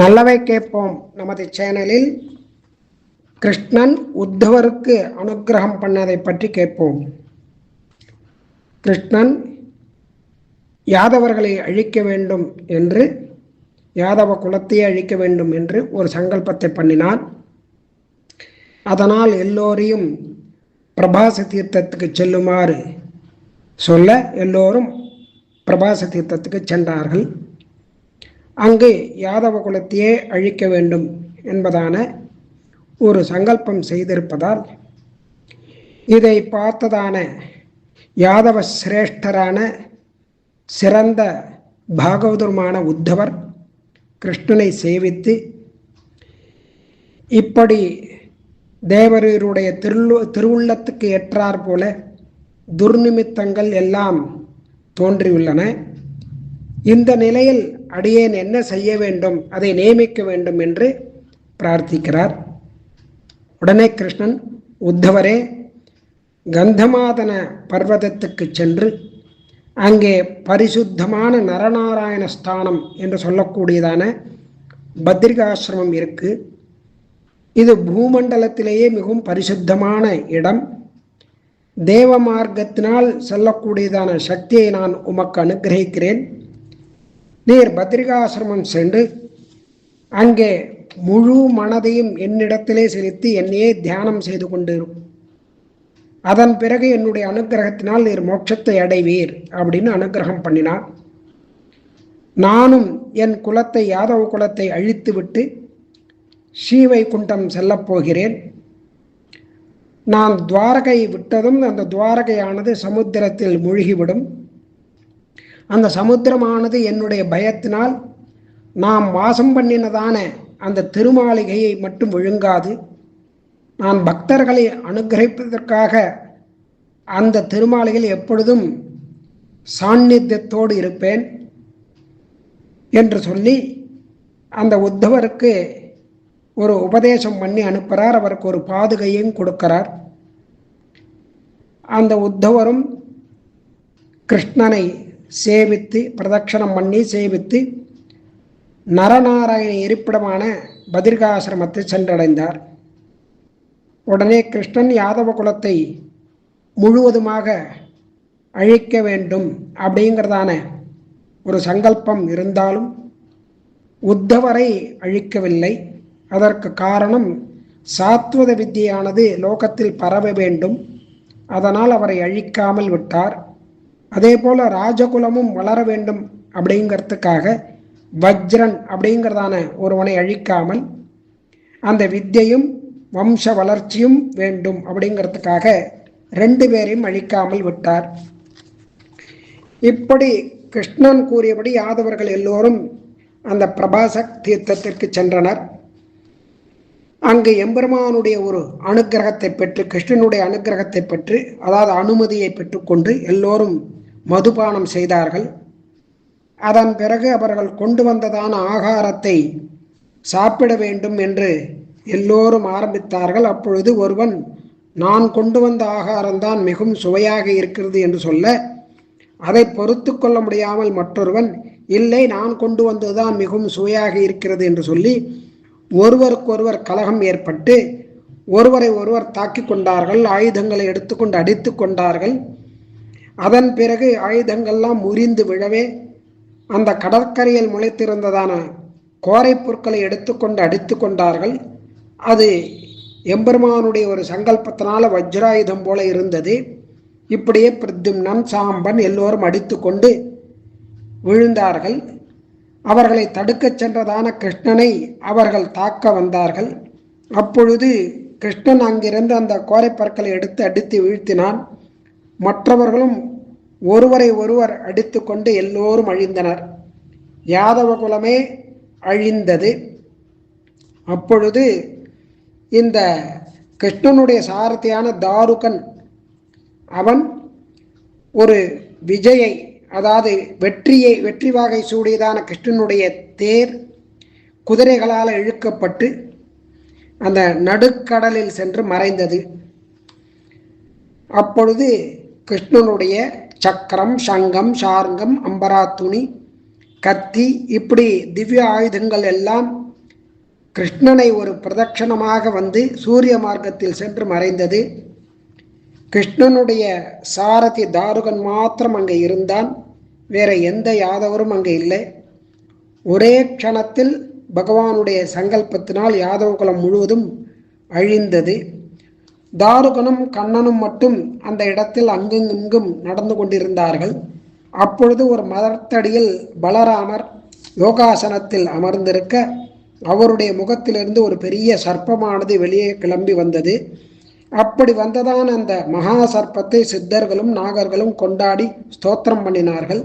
நல்லவை கேட்போம் நமது சேனலில் கிருஷ்ணன் உத்தவருக்கு அனுக்கிரகம் பண்ணதை பற்றி கேட்போம். கிருஷ்ணன் யாதவர்களை அழிக்க வேண்டும் என்று, யாதவ குலத்தையே அழிக்க வேண்டும் என்று ஒரு சங்கல்பத்தை பண்ணினான். அதனால் எல்லோரையும் பிரபாச தீர்த்தத்துக்கு செல்லுமாறு சொல்ல எல்லோரும் பிரபாச தீர்த்தத்துக்கு சென்றார்கள். அங்கு யாதவ குலத்தையே அழிக்க வேண்டும் என்பதான ஒரு சங்கல்பம் செய்திருப்பதால் இதை பார்த்ததான யாதவ சிரேஷ்டரான சிறந்த பாகவதருமான உத்தவர் கிருஷ்ணனை சேவித்து, இப்படி தேவரீருடைய திருவுள்ளத்துக்கு ஏற்றார் போல துர்நிமித்தங்கள் எல்லாம் தோன்றியுள்ளன. இந்த நிலையில் அடியேன் என்ன செய்ய வேண்டும், அதை நியமிக்க வேண்டும் என்று பிரார்த்திக்கிறார். உடனே கிருஷ்ணன், உத்தவரே, கந்தமாதன பர்வதத்துக்கு சென்று அங்கே பரிசுத்தமான நரநாராயண ஸ்தானம் என்று சொல்லக்கூடியதான பத்ரிகாசிரமம் இருக்கு. இது பூமண்டலத்திலேயே மிகவும் பரிசுத்தமான இடம். தேவ மார்க்கத்தினால் செல்லக்கூடியதான சக்தியை நான் உமக்கு அனுகிரகிக்கிறேன். நீர் பத்ரிகாசிரமம் சென்று அங்கே முழு மனதையும் என்னிடத்திலே செலுத்தி என்னையே தியானம் செய்து கொண்டிரும். அதன் பிறகு என்னுடைய அனுகிரகத்தினால் நீர் மோட்சத்தை அடைவீர் அப்படின்னு அனுகிரகம் பண்ணினார். நானும் என் குலத்தை, யாதவ குலத்தை அழித்துவிட்டு ஸ்ரீவைகுண்டம் செல்லப் போகிறேன். நான் துவாரகை விட்டதும் அந்த துவாரகையானது சமுத்திரத்தில் மூழ்கிவிடும். அந்த சமுத்திரமானது என்னுடைய பயத்தினால் நாம் வாசம் பண்ணினதான அந்த திருமாளிகையை மட்டும் விழுங்காது. நான் பக்தர்களை அனுகிரகிப்பதற்காக அந்த திருமாளிகையில் எப்பொழுதும் சாநித்தியத்தோடு இருப்பேன் என்று சொல்லி அந்த உத்தவருக்கு ஒரு உபதேசம் பண்ணி அனுப்புகிறார். அவருக்கு ஒரு பாதுகையும் கொடுக்கிறார். அந்த உத்தவரும் கிருஷ்ணனை சேவித்து, பிரதட்சணம் பண்ணி சேவித்து நரநாராயண இருப்பிடமான பத்ரிகாசிரமத்தை சென்றடைந்தார். உடனே கிருஷ்ணன் யாதவ குலத்தை முழுவதுமாக அழிக்க வேண்டும் அப்படிங்கிறதான ஒரு சங்கல்பம் இருந்தாலும் உத்தவரை அழிக்கவில்லை. அதற்கு காரணம், சாத்வத வித்தியானது லோகத்தில் பரவ வேண்டும். அதனால் அவரை அழிக்காமல் விட்டார். அதே போல் ராஜகுலமும் வளர வேண்டும் அப்படிங்கிறதுக்காக வஜ்ரன் அப்படிங்கிறதான ஒருவனை அழிக்காமல், அந்த வித்தியையும் வம்ச வளர்ச்சியும் வேண்டும் அப்படிங்கிறதுக்காக ரெண்டு பேரையும் அழிக்காமல் விட்டார். இப்படி கிருஷ்ணன் கூறியபடி யாதவர்கள் எல்லோரும் அந்த பிரபாச தீர்த்தத்திற்கு சென்றனர். அங்கு எம்பெருமானுடைய ஒரு அனுக்கிரகத்தை பெற்று, கிருஷ்ணனுடைய அனுக்கிரகத்தை பெற்று, அதாவது அனுமதியை பெற்றுக்கொண்டு எல்லோரும் மதுபானம் செய்தார்கள். அதன் பிறகு அவர்கள் கொண்டு வந்ததான ஆகாரத்தை சாப்பிட வேண்டும் என்று எல்லோரும் ஆரம்பித்தார்கள். அப்பொழுது ஒருவன், நான் கொண்டு வந்த ஆகாரம்தான் மிகவும் சுவையாக இருக்கிறது என்று சொல்ல, அதை பொறுத்து கொள்ள முடியாமல் மற்றொருவன், இல்லை, நான் கொண்டு வந்ததுதான் மிகவும் சுவையாக இருக்கிறது என்று சொல்லி ஒருவருக்கொருவர் கலகம் ஏற்பட்டு ஒருவரை ஒருவர் தாக்கி கொண்டார்கள். ஆயுதங்களை எடுத்துக்கொண்டு அடித்து கொண்டார்கள். அதன் பிறகு ஆயுதங்கள்லாம் முறிந்து விழவே அந்த கடற்கரையில் முளைத்திருந்ததான கோரை பொருட்களை எடுத்துக்கொண்டு அடித்து கொண்டார்கள். அது எம்பெருமானுடைய ஒரு சங்கல்பத்தினால வஜ்ராயுதம் போல இருந்தது. இப்படியே பிரத்யும்னன், சாம்பன் எல்லோரும் அடித்து கொண்டு விழுந்தார்கள். அவர்களை தடுக்கச் சென்றதான கிருஷ்ணனை அவர்கள் தாக்க வந்தார்கள். அப்பொழுது கிருஷ்ணன் அங்கிருந்து அந்த கோரைப்பற்களை எடுத்து அடித்து வீழ்த்தினான். மற்றவர்களும் ஒருவரை ஒருவர் அடித்து கொண்டு எல்லோரும் அழிந்தனர். யாதவ குலமே அழிந்தது. அப்பொழுது இந்த கிருஷ்ணனுடைய சாரதியான தாருகன், அவன் ஒரு விஜயை, அதாவது வெற்றி வாகை சூடியதான கிருஷ்ணனுடைய தேர் குதிரைகளால் இழுக்கப்பட்டு அந்த நடுக்கடலில் சென்று மறைந்தது. அப்பொழுது கிருஷ்ணனுடைய சக்கரம், சங்கம், சார்ங்கம், அம்பராத்துணி, கத்தி, இப்படி திவ்ய ஆயுதங்கள் எல்லாம் கிருஷ்ணனை ஒரு பிரதட்சணமாக வந்து சூரிய மார்க்கத்தில் சென்று மறைந்தது. கிருஷ்ணனுடைய சாரதி தாருகன் மாத்திரம் அங்கே இருந்தான். வேற எந்த யாதவரும் அங்கே இல்லை. ஒரே க்ஷணத்தில் பகவானுடைய சங்கல்பத்தினால் யாதவ குலம் முழுவதும் அழிந்தது. தாருகனும் கண்ணனும் மட்டும் அந்த இடத்தில் அங்குங்கும் நடந்து கொண்டிருந்தார்கள். அப்பொழுது ஒரு மரத்தடியில் பலராமர் யோகாசனத்தில் அமர்ந்திருக்க அவருடைய முகத்திலிருந்து ஒரு பெரிய சர்ப்பமானது வெளியே கிளம்பி வந்தது. அப்படி வந்ததான அந்த மகா சர்ப்பத்தை சித்தர்களும் நாகர்களும் கொண்டாடி ஸ்தோத்திரம் பண்ணினார்கள்.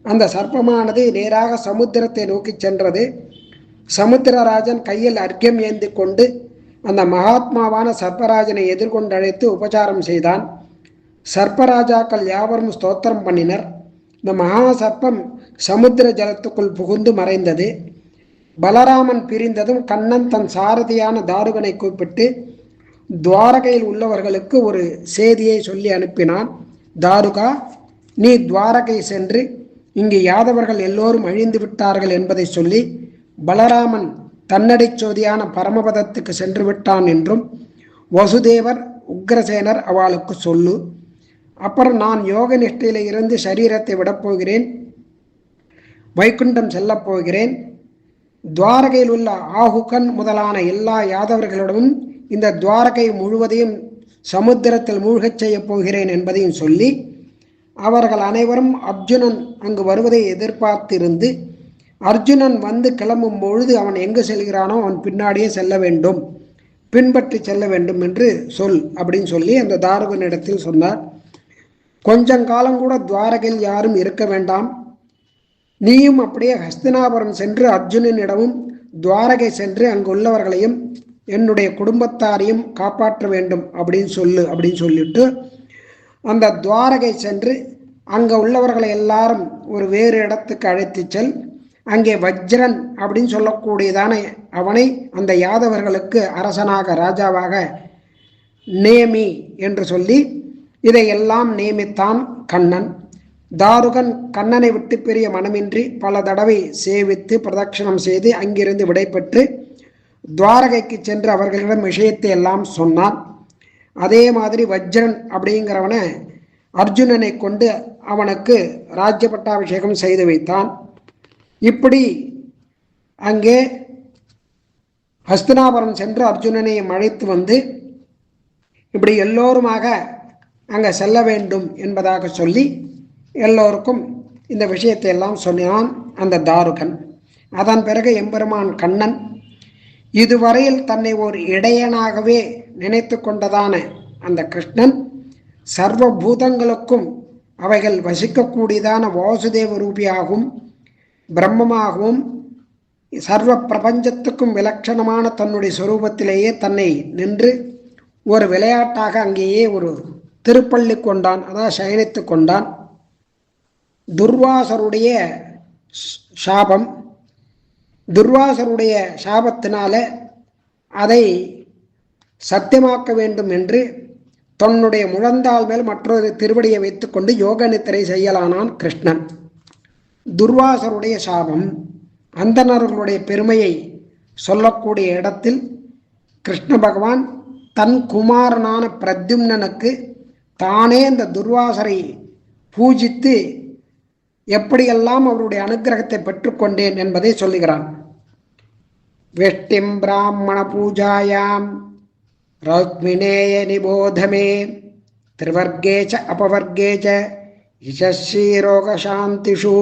அந்த சர்ப்பமானது நேராக சமுத்திரத்தை நோக்கி சென்றது. சமுத்திரராஜன் கையில் அர்க்கியம் ஏந்தி கொண்டு அந்த மகாத்மாவான சர்ப்பராஜனை எதிர்கொண்டு அழைத்து உபசாரம் செய்தான். சர்ப்பராஜாக்கள் யாவரும் ஸ்தோத்திரம் பண்ணினர். இந்த மகா சர்ப்பம் சமுத்திர ஜலத்துக்குள் புகுந்து மறைந்தது. பலராமன் பிரிந்ததும் கண்ணன் தன் சாரதியான தாருகனை கூப்பிட்டு துவாரகையில் உள்ளவர்களுக்கு ஒரு செய்தியை சொல்லி அனுப்பினான். தாருகா, நீ துவாரகை சென்று இங்கு யாதவர்கள் எல்லோரும் அழிந்து விட்டார்கள் என்பதை சொல்லி பலராமன் தன்னடை சோதியான பரமபதத்துக்கு சென்று விட்டான் என்றும் வசுதேவர் உக்ரசேனர் அவளுக்கு சொல்லு. அப்புறம் நான் யோக நிஷ்டையில இருந்து சரீரத்தை விடப்போகிறேன், வைகுண்டம் செல்லப் போகிறேன். துவாரகையில் உள்ள ஆகுகன் முதலான எல்லா யாதவர்களிடமும் இந்த துவாரகை முழுவதையும் சமுத்திரத்தில் மூழ்கச் செய்ய போகிறேன் என்பதையும் சொல்லி அவர்கள் அனைவரும் அர்ஜுனன் அங்கு வருவதை எதிர்பார்த்திருந்து அர்ஜுனன் வந்து கிளம்பும் பொழுது அவன் எங்கு செல்கிறானோ அவன் பின்னாடியே செல்ல வேண்டும், பின்பற்றி செல்ல வேண்டும் என்று சொல் அப்படின்னு சொல்லி அந்த தாருகனிடத்தில் சொன்னார். கொஞ்சம் காலம் கூட துவாரகையில் யாரும் இருக்க வேண்டாம், நீயும் அப்படியே ஹஸ்தினாபுரம் சென்று அர்ஜுனனிடமும் துவாரகை சென்று அங்கு உள்ளவர்களையும் என்னுடைய குடும்பத்தாரையும் காப்பாற்ற வேண்டும் அப்படின்னு சொல்லு அப்படின்னு சொல்லிட்டு அந்த துவாரகை சென்று அங்கே உள்ளவர்களை எல்லாரும் ஒரு வேறு இடத்துக்கு அழைத்து செல். அங்கே வஜ்ரன் அப்படின்னு சொல்லக்கூடியதான அவனை அந்த யாதவர்களுக்கு அரசனாக ராஜாவாக நேமி என்று சொல்லி இதையெல்லாம் நியமித்தான் கண்ணன். தாருகன் கண்ணனை விட்டு பெரிய மனமின்றி பல தடவை சேவித்து பிரதட்சணம் செய்து அங்கிருந்து விடைபெற்று துவாரகைக்கு சென்று அவர்களிடம் விஷயத்தை எல்லாம் சொன்னான். அதே மாதிரி வஜ்ரன் அப்படிங்கிறவனை அர்ஜுனனை கொண்டு அவனுக்கு ராஜ்ய பட்டாபிஷேகம் செய்து வைத்தான். இப்படி அங்கே ஹஸ்தினாபுரம் சென்று அர்ஜுனனை அழைத்து வந்து இப்படி எல்லோருமாக அங்கே செல்ல வேண்டும் என்பதாக சொல்லி எல்லோருக்கும் இந்த விஷயத்தை எல்லாம் சொன்னான் அந்த தாருகன். அதன் பிறகு எம்பெருமான் கண்ணன் இதுவரையில் தன்னை ஒரு இடையனாகவே நினைத்து கொண்டதான அந்த கிருஷ்ணன் சர்வ பூதங்களுக்கும் அவைகள் வசிக்கக்கூடியதான வாசுதேவ ரூபியாகவும் பிரம்மமாகவும் சர்வ பிரபஞ்சத்துக்கும் விலட்சணமான தன்னுடைய சொரூபத்திலேயே தன்னை நின்று ஒரு விளையாட்டாக அங்கேயே ஒரு திருப்பள்ளி கொண்டான், அதாவது சயனித்து கொண்டான். துர்வாசருடைய சாபம், துர்வாசருடைய சாபத்தினால அதை சத்தியமாக்க வேண்டும் என்று தன்னுடைய முழந்தாள் மேல் மற்றொரு திருவடியை வைத்துக்கொண்டு யோக நித்திரை செய்யலானான் கிருஷ்ணன். துர்வாசருடைய சாபம் அந்தணர்களுடைய பெருமையை சொல்லக்கூடிய இடத்தில் கிருஷ்ண பகவான் தன் குமாரனான பிரத்யும்னனுக்கு தானே அந்த துர்வாசரை பூஜித்து எப்படியெல்லாம் அவருடைய அனுகிரகத்தை பெற்றுக்கொண்டேன் என்பதை சொல்லுகிறான். வெஷ்டிம் பிராமண பூஜாயாம் ரௌக்மிணேய நிபோதமே திரிவர்கேச்ச அபவர்கேச்ச யசஸ்ரீரோகசாந்திஷு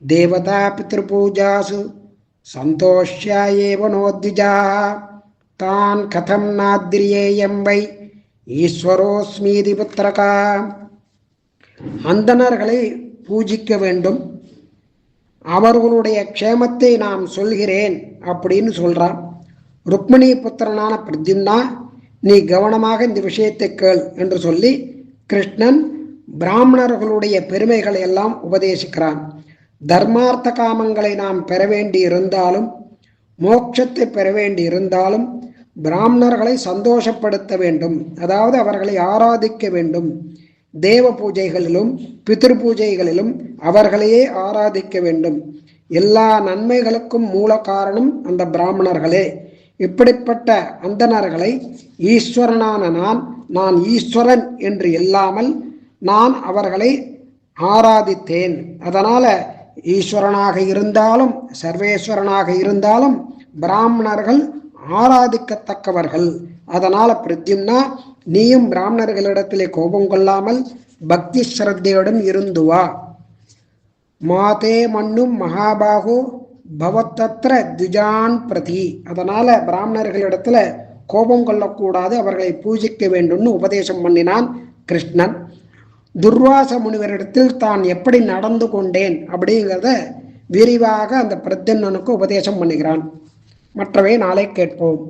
தேவதா பித்ருபூஜாசு சந்தோஷ்யாயேவ நோத்விஜாः தான் கதம் நாத்ரியேயம் வை ஈஸ்வரோஸ்மீதி புத்திரகா. அந்தணர்களை பூஜிக்க வேண்டும், அவர்களுடைய க்ஷேமத்தை நான் சொல்கிறேன் அப்படின்னு சொல்றான். ருக்மிணி புத்திரனான பிரத்யும்னா, நீ கவனமாக இந்த விஷயத்தை கேள் என்று சொல்லி கிருஷ்ணன் பிராமணர்களுடைய பெருமைகளை எல்லாம் உபதேசிக்கிறான். தர்மார்த்த காமங்களை நாம் பெற வேண்டி இருந்தாலும் மோட்சத்தை பெற வேண்டி இருந்தாலும் பிராமணர்களை சந்தோஷப்படுத்த வேண்டும், அதாவது அவர்களை ஆராதிக்க வேண்டும். தேவ பூஜைகளிலும் பித்ரு பூஜைகளிலும் அவர்களையே ஆராதிக்க வேண்டும். எல்லா நன்மைகளுக்கும் மூல காரணம் அந்த பிராமணர்களே. இப்படிப்பட்ட அந்தணர்களை ஈஸ்வரனான நான் ஈஸ்வரன் என்று இல்லாமல் நான் அவர்களை ஆராதித்தேன். அதனால ஈஸ்வரனாக இருந்தாலும் சர்வேஸ்வரனாக இருந்தாலும் பிராமணர்கள் ஆராதிக்கத்தக்கவர்கள். அதனால பிரத்யும்னா, நீயும் பிராமணர்களிடத்திலே கோபம் கொள்ளாமல் பக்தி ஸ்ரத்தையுடன் இருந்து வா. மாதே மண்ணும் மகாபாகோ பவத்தத்திர துஜான் பிரதி. அதனால பிராமணர்களிடத்துல கோபம் கொள்ளக்கூடாது, அவர்களை பூஜிக்க வேண்டும்னு உபதேசம் பண்ணினான் கிருஷ்ணன். துர்வாச முனிவரிடத்தில் தான் எப்படி நடந்து கொண்டேன் அப்படிங்கிறத விரிவாக அந்த பிரத்யும்னனுக்கு உபதேசம் பண்ணுகிறான். மற்றவை நாளை கேட்போம்.